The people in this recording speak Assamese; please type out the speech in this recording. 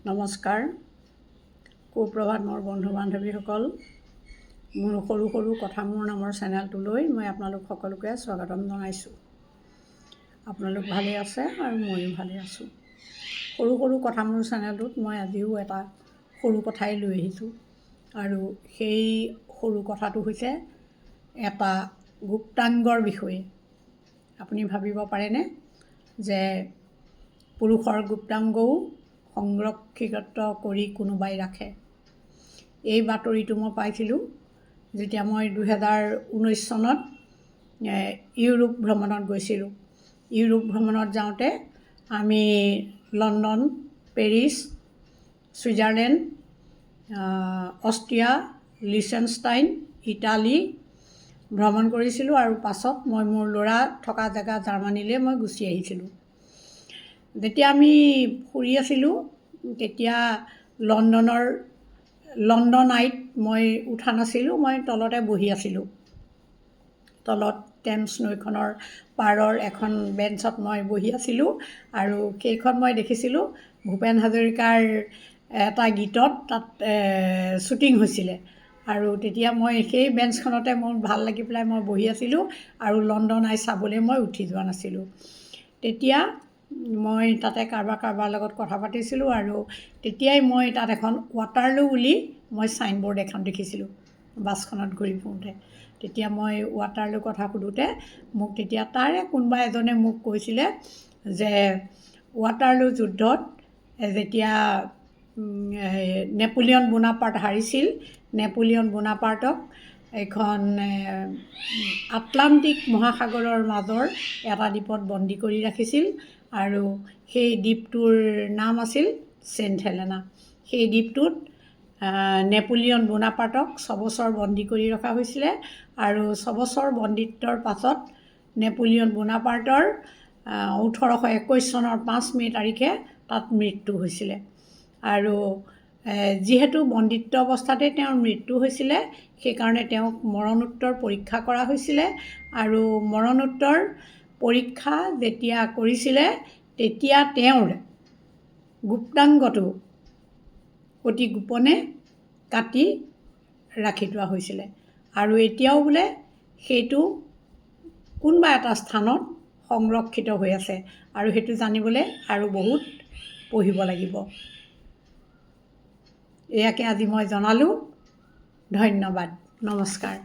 নমস্কাৰ, সুপ্ৰভাত মোৰ বন্ধু বান্ধৱীসকল। মোৰ সৰু সৰু কথা মোৰ নামৰ চেনেলটোলৈ মই আপোনালোক সকলোকে স্বাগতম জনাইছোঁ। আপোনালোক ভালে আছে আৰু ময়ো ভালে আছোঁ। সৰু সৰু কথা মোৰ চেনেলটোত মই আজিও এটা সৰু কথাই লৈ আহিছোঁ আৰু সেই সৰু কথাটো হৈছে এটা গুপ্তাংগৰ বিষয়ে। আপুনি ভাবিব পাৰেনে যে পুৰুষৰ গুপ্তাংগও সংৰক্ষিত কৰি কোনোবাই ৰাখে? এই বাতৰিটো মই পাইছিলোঁ যেতিয়া মই 2019 চনত ইউৰোপ ভ্ৰমণত গৈছিলোঁ। ইউৰোপ ভ্ৰমণত যাওঁতে আমি London, Paris, Switzerland, Austria, Liechtenstein, Italy ভ্ৰমণ কৰিছিলোঁ আৰু পাছত মই মোৰ ল'ৰা থকা জেগা জাৰ্মানীলৈ মই গুচি আহিছিলোঁ। যেতিয়া আমি ফুৰি আছিলোঁ তেতিয়া লণ্ডন আইত মই উঠা নাছিলোঁ, মই তলতে বহি আছিলোঁ। তলত টেমছ নৈখনৰ পাৰৰ এখন বেঞ্চত মই বহি আছিলোঁ আৰু সেইখন মই দেখিছিলোঁ ভূপেন হাজৰিকাৰ এটা গীতত তাত শ্বুটিং হৈছিলে আৰু তেতিয়া মই সেই বেঞ্চখনতে মোৰ ভাল লাগি পেলাই মই বহি আছিলোঁ আৰু লণ্ডন আই চাবলৈ মই উঠি যোৱা নাছিলোঁ। তেতিয়া মই তাতে কাৰোবাৰ লগত কথা পাতিছিলোঁ আৰু তেতিয়াই মই তাত এখন ৱাটাৰলু বুলি মই ছাইনবোৰ্ড এখন দেখিছিলোঁ বাছখনত ঘূৰি ফুৰোঁতে। তেতিয়া মই ৱাটাৰলু কথা সোধোতে মোক তেতিয়া তাৰে কোনোবা এজনে মোক কৈছিলে যে ৱাটাৰলু যুদ্ধত যেতিয়া নেপোলিয়ন বোনাপাৰ্ট হাৰিছিল, নেপোলিয়ন বোনাপাৰ্টক এখন আটলাণ্টিক মহাসাগৰৰ মাজৰ এটা দ্বীপত বন্দী কৰি ৰাখিছিল আৰু সেই দ্বীপটোৰ নাম আছিল ছেইণ্ট হেলেনা। সেই দ্বীপটোত নেপোলিয়ন বোনাপাৰ্টক 6 বছৰ বন্দী কৰি ৰখা হৈছিলে আৰু 6 বছৰ বন্দীত্বৰ পাছত নেপোলিয়ন বোনাপাৰ্টৰ 1821 চনৰ 5 মে' তাৰিখে তাত মৃত্যু হৈছিলে আৰু যিহেতু বন্দীত্ব অৱস্থাতে তেওঁৰ মৃত্যু হৈছিলে সেইকাৰণে তেওঁক মৰণোত্তৰ পৰীক্ষা কৰা হৈছিলে আৰু মৰণোত্তৰ পৰীক্ষা যেতিয়া কৰিছিলে তেতিয়া তেওঁৰ গুপ্তাংগটো অতি গোপনে কাটি ৰাখি থোৱা হৈছিলে আৰু এতিয়াও বোলে সেইটো কোনোবা এটা স্থানত সংৰক্ষিত হৈ আছে আৰু সেইটো জানিবলৈ আৰু বহুত পঢ়িব লাগিব। এয়াকে আজি মই জনালোঁ। ধন্যবাদ, নমস্কাৰ।